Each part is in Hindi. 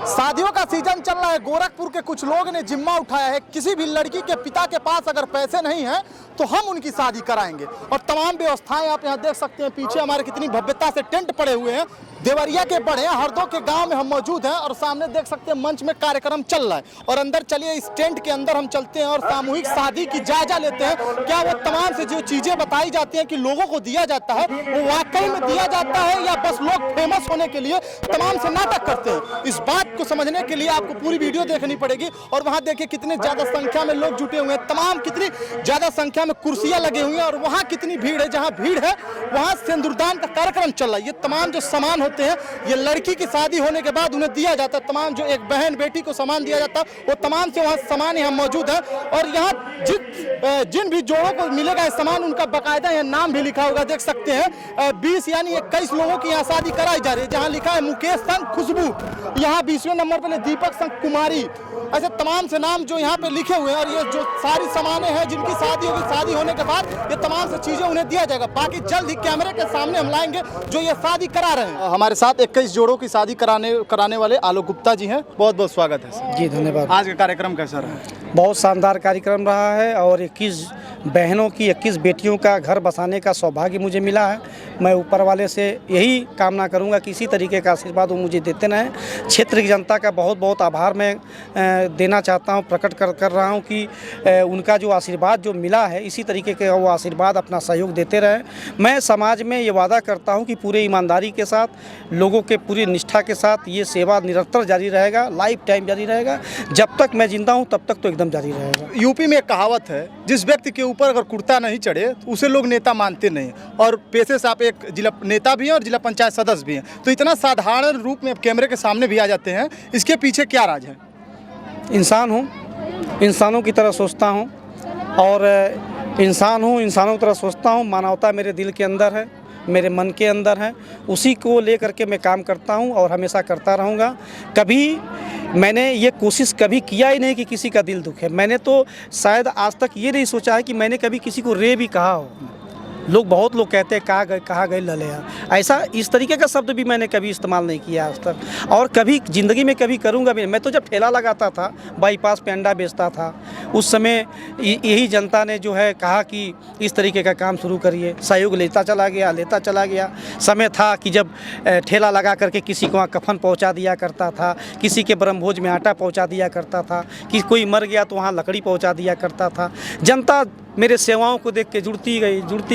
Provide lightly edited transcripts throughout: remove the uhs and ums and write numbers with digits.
शादियों का सीजन चल रहा है। गोरखपुर के कुछ लोग ने जिम्मा उठाया है, किसी भी लड़की के पिता के पास अगर पैसे नहीं हैं तो हम उनकी शादी कराएंगे। और तमाम व्यवस्थाएं आप यहां देख सकते हैं। पीछे हमारे कितनी भव्यता से टेंट पड़े हुए हैं। देवरिया के बड़े हरदो के गांव में हम मौजूद हैं और सामने देख सकते हैं मंच में कार्यक्रम चल रहा है। और अंदर चलिए, इस टेंट के अंदर हम चलते हैं और सामूहिक शादी की जायजा लेते हैं। क्या वो तमाम से जो चीजें बताई जाती हैं कि लोगों को दिया जाता है, वो वाकई में दिया जाता है या बस लोग फेमस होने के लिए तमाम से नाटक करते हैं? इस बात को समझने के लिए आपको पूरी वीडियो देखनी पड़ेगी। और वहां देखिए कितने ज्यादा संख्या में लोग जुटे हुए हैं, तमाम कितनी ज्यादा संख्या में कुर्सियां लगी हुई हैं और वहां कितनी भीड़ है। जहां भीड़ है वहां सिंदूरदान का कार्यक्रम चल रहा है। ये तमाम जो सामान होते हैं, ये लड़की की शादी होने के बाद उन्हें दिया जाता है। तमाम जो एक बहन बेटी को सामान दिया जाता है, वो तमाम से वहाँ सामान यहाँ मौजूद है। और यहाँ जिन भी जोड़ों को मिलेगा ये सामान, उनका बाकायदा यहाँ नाम भी लिखा होगा। देख सकते हैं 20 यानी 21 लोगों की यहाँ शादी कराई जा रही है। जहाँ लिखा है मुकेश संग खुशबू, यहाँ 20वें नंबर पर दीपक संग कुमारी, ऐसे तमाम से नाम जो यहाँ पे लिखे हुए हैं। और ये जो सारी सामानें हैं जिनकी शादी होगी, शादी होने के बाद ये तमाम से चीजें उन्हें दिया जाएगा। बाकी जल्द ही कैमरे के सामने हम लाएंगे जो ये शादी करा रहे हैं। हमारे साथ 21 जोड़ों की शादी कराने वाले आलोक गुप्ता जी हैं। बहुत बहुत स्वागत है सर। जी धन्यवाद। आज का कार्यक्रम कैसा रहा? बहुत शानदार कार्यक्रम रहा है और 21 बहनों की 21 बेटियों का घर बसाने का सौभाग्य मुझे मिला है। मैं ऊपर वाले से यही कामना करूंगा कि इसी तरीके का आशीर्वाद वो मुझे देते रहें। क्षेत्र की जनता का बहुत बहुत आभार मैं देना चाहता हूं, प्रकट कर रहा हूं कि उनका जो आशीर्वाद जो मिला है, इसी तरीके के वो आशीर्वाद अपना सहयोग देते रहें। मैं समाज में ये वादा करता हूँ कि पूरे ईमानदारी के साथ, लोगों के पूरी निष्ठा के साथ ये सेवा निरंतर जारी रहेगा, लाइफ टाइम जारी रहेगा। जब तक मैं जिंदा हूँ तब तक तो एकदम जारी रहेगा। यूपी में एक कहावत है, जिस व्यक्ति के ऊपर अगर कुर्ता नहीं चढ़े तो उसे लोग नेता मानते नहीं। और पेशे से आप एक जिला नेता भी हैं और जिला पंचायत सदस्य भी हैं, तो इतना साधारण रूप में आप कैमरे के सामने भी आ जाते हैं, इसके पीछे क्या राज है? इंसान हूँ, इंसानों की तरह सोचता हूँ और इंसान हूँ, इंसानों की तरह सोचता हूँ। मानवता मेरे दिल के अंदर है, मेरे मन के अंदर है, उसी को लेकर के मैं काम करता हूँ और हमेशा करता रहूँगा। कभी मैंने ये कोशिश कभी किया ही नहीं कि किसी का दिल दुखे। मैंने तो शायद आज तक ये नहीं सोचा है कि मैंने कभी किसी को रे भी कहा हो। बहुत लोग कहते हैं कहाँ गए ललेया, ऐसा इस तरीके का शब्द भी मैंने कभी इस्तेमाल नहीं किया आज तक और कभी ज़िंदगी में कभी करूँगा भी नहीं। मैं तो जब ठेला लगाता था, बाईपास पे अंडा बेचता था, उस समय यही जनता ने जो है कहा कि इस तरीके का काम शुरू करिए। सहयोग लेता चला गया। समय था कि जब ठेला लगा करके किसी को वहाँ कफन पहुँचा दिया करता था, किसी के ब्रह्मभोज में आटा पहुँचा दिया करता था, कि कोई मर गया तो वहाँ लकड़ी पहुँचा दिया करता था। जनता मेरे सेवाओं को देख के जुड़ती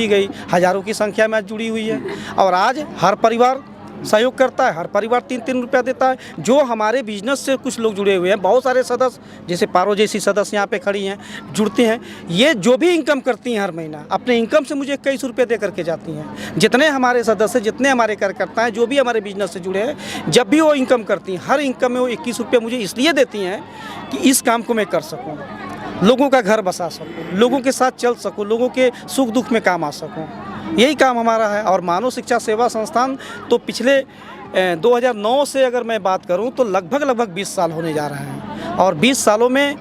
गई। हज़ारों की संख्या में आज जुड़ी हुई है और आज हर परिवार सहयोग करता है, हर परिवार 3-3 रुपया देता है। जो हमारे बिजनेस से कुछ लोग जुड़े हुए हैं, बहुत सारे सदस्य, जैसे पारो जैसी सदस्य यहाँ पे खड़ी हैं, जुड़ते हैं। ये जो भी इनकम करती हैं हर महीना, अपने इनकम से मुझे 21 रुपये दे करके जाती हैं। जितने हमारे सदस्य, जितने हमारे कार्यकर्ता हैं, जो भी हमारे बिजनेस से जुड़े हैं, जब भी वो इनकम करती हैं, हर इनकम में वो 21 रुपये मुझे इसलिए देती हैं कि इस काम को मैं कर सकूँ, लोगों का घर बसा सकूँ, लोगों के साथ चल सकूँ, लोगों के सुख दुख में काम आ सकूँ। यही काम हमारा है। और मानव शिक्षा सेवा संस्थान तो पिछले 2009 से अगर मैं बात करूं तो लगभग 20 साल होने जा रहे हैं। और 20 सालों में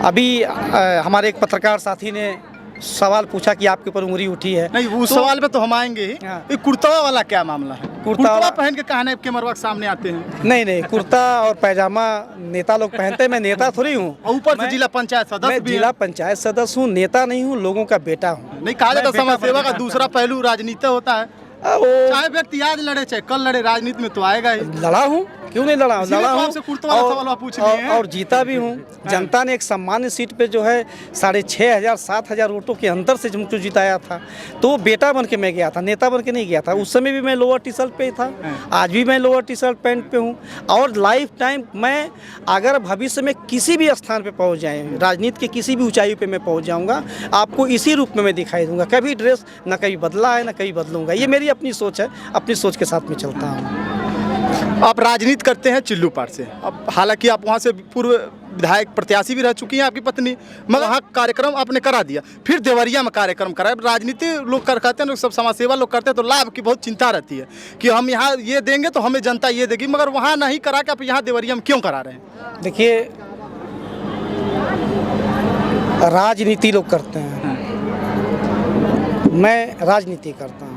अभी हमारे एक पत्रकार साथी ने सवाल पूछा कि आपके ऊपर उंगली उठी है। नहीं, उस सवाल पे तो हम आएंगे ही। हाँ। ये कुर्ता वाला क्या मामला है? कुर्ता पहन के कहानी के मरवा सामने आते हैं? नहीं, कुर्ता और पैजामा नेता लोग पहनते हैं। मैं नेता थोड़ी हूँ। ऊपर से जिला पंचायत सदस्य मैं जिला पंचायत सदस्य हूँ, नेता नहीं हूँ, लोगों का बेटा हूँ। नहीं, कहा जाता समाज सेवा का दूसरा पहलू राजनीति होता है। चाहे व्यक्ति आज लड़े चाहे कल लड़े, राजनीति में तो आएगा ही। लड़ा हूँ, क्यों नहीं लड़ा हूँ और जीता भी हूँ। जनता ने एक सामान्य सीट पे जो है 6,500-7,000 वोटों के अंतर से मुझको जिताया था। तो बेटा बन के मैं गया था, नेता बन के नहीं गया था। उस समय भी मैं लोअर टी शर्ट पे था, आज भी मैं लोअर टी शर्ट पैंट पे हूँ। और लाइफ टाइम मैं अगर भविष्य में किसी भी स्थान पे पहुँच जाए, राजनीति के किसी भी ऊंचाई पे मैं पहुँच जाऊँगा, आपको इसी रूप में मैं दिखाई दूँगा। कभी ड्रेस न कभी बदला है, न कभी बदलूँगा। ये मेरी अपनी सोच है, अपनी सोच के साथ में चलता हूँ। आप राजनीति करते हैं चिल्लूपाड़ से, अब हालांकि आप वहाँ से पूर्व विधायक प्रत्याशी भी रह चुकी हैं आपकी पत्नी, मगर वहाँ कार्यक्रम आपने करा दिया, फिर देवरिया में कार्यक्रम करा। राजनीति लोग करते हैं, सब समाज सेवा लोग करते हैं, तो लाभ की बहुत चिंता रहती है कि हम यहाँ ये देंगे तो हमें जनता ये देगी, मगर वहाँ नहीं करा के आप यहाँ देवरिया में क्यों करा रहे हैं? देखिए, राजनीति लोग करते हैं, मैं राजनीति करता हूँ।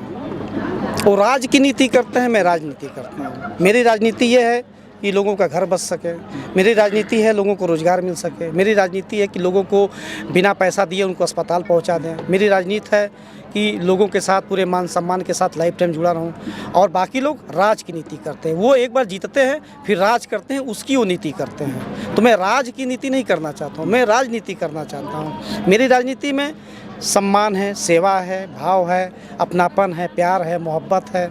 वो राज की नीति करते हैं, मैं राजनीति करता हूँ। मेरी राजनीति ये है कि लोगों का घर बच सके। मेरी राजनीति है लोगों को रोज़गार मिल सके। मेरी राजनीति है कि लोगों को बिना पैसा दिए उनको अस्पताल पहुंचा दें। मेरी राजनीति है कि लोगों के साथ पूरे मान सम्मान के साथ लाइफ टाइम जुड़ा रहूं। और बाकी लोग राज की नीति करते हैं, वो एक बार जीतते हैं फिर राज करते हैं, उसकी वो नीति करते हैं। तो मैं राज की नीति नहीं करना चाहता हूँ, मैं राजनीति करना चाहता हूँ। मेरी राजनीति में सम्मान है, सेवा है, भाव है, अपनापन है, प्यार है, मोहब्बत है।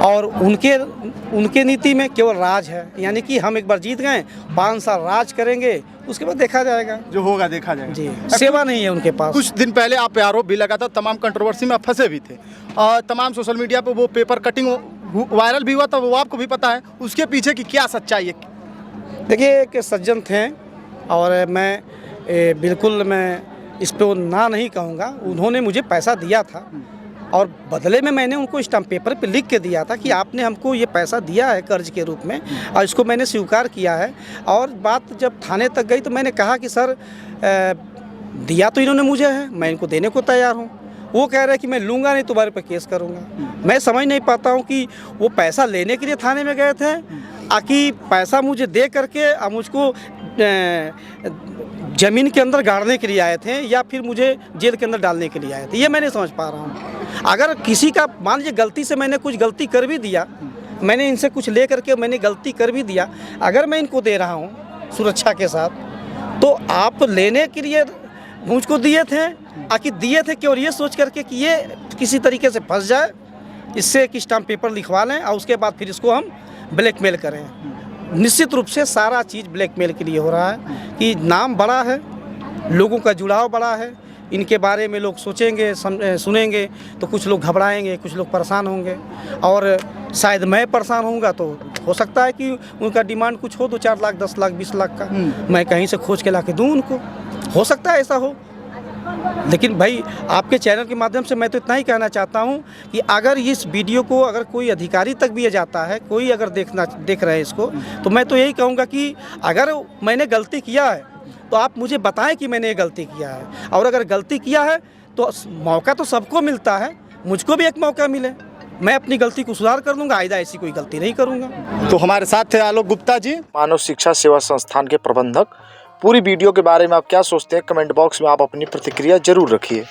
और उनके नीति में केवल राज है, यानी कि हम एक बार जीत गए 5 साल राज करेंगे, उसके बाद देखा जाएगा, जो होगा देखा जाएगा। जी, सेवा नहीं है उनके पास। कुछ दिन पहले आप पे आरोप भी लगा था, तमाम कंट्रोवर्सी में आप फंसे भी थे और तमाम सोशल मीडिया पे वो पेपर कटिंग वायरल भी हुआ था, वो आपको भी पता है। उसके पीछे की क्या सच्चाई है? देखिए, एक सज्जन थे और मैं बिल्कुल मैं इस पे ना नहीं कहूँगा। उन्होंने मुझे पैसा दिया था और बदले में मैंने उनको स्टाम्प पेपर पे लिख के दिया था कि आपने हमको ये पैसा दिया है कर्ज के रूप में और इसको मैंने स्वीकार किया है। और बात जब थाने तक गई तो मैंने कहा कि सर दिया तो इन्होंने मुझे है, मैं इनको देने को तैयार हूँ। वो कह रहे हैं कि मैं लूँगा नहीं, तुम्हारे पे केस करूँगा। मैं समझ नहीं पाता हूँ कि वो पैसा लेने के लिए थाने में गए थे कि पैसा मुझे दे करके मुझको ज़मीन के अंदर गाड़ने के लिए आए थे या फिर मुझे जेल के अंदर डालने के लिए आए थे, ये मैं नहीं समझ पा रहा हूँ। अगर किसी का मान लीजिए गलती से मैंने कुछ गलती कर भी दिया, मैंने इनसे कुछ ले करके मैंने गलती कर भी दिया, अगर मैं इनको दे रहा हूँ सुरक्षा के साथ, तो आप लेने के लिए मुझको दिए थे आखिर दिए थे कि और ये सोच करके कि ये किसी तरीके से फंस जाए, इससे एक स्टाम्प पेपर लिखवा लें और उसके बाद फिर इसको हम ब्लैकमेल करें। निश्चित रूप से सारा चीज़ ब्लैकमेल के लिए हो रहा है कि नाम बड़ा है, लोगों का जुड़ाव बड़ा है, इनके बारे में लोग सोचेंगे सुनेंगे तो कुछ लोग घबराएंगे, कुछ लोग परेशान होंगे और शायद मैं परेशान होऊंगा तो हो सकता है कि उनका डिमांड कुछ हो 2-4 लाख 10 लाख 20 लाख का, मैं कहीं से खोज के ला के दूँ उनको, हो सकता है ऐसा हो। लेकिन भाई आपके चैनल के माध्यम से मैं तो इतना ही कहना चाहता हूं कि अगर इस वीडियो को अगर कोई अधिकारी तक भी ये जाता है, कोई अगर देख रहे हैं इसको, तो मैं तो यही कहूँगा कि अगर मैंने गलती किया है तो आप मुझे बताएं कि मैंने ये गलती किया है। और अगर गलती किया है तो मौका तो सबको मिलता है, मुझको भी एक मौका मिले, मैं अपनी गलती को सुधार कर लूँगा, आइंदा ऐसी कोई गलती नहीं करूँगा। तो हमारे साथ थे आलोक गुप्ता जी, मानव शिक्षा सेवा संस्थान के प्रबंधक। पूरी वीडियो के बारे में आप क्या सोचते हैं, कमेंट बॉक्स में आप अपनी प्रतिक्रिया जरूर रखिए।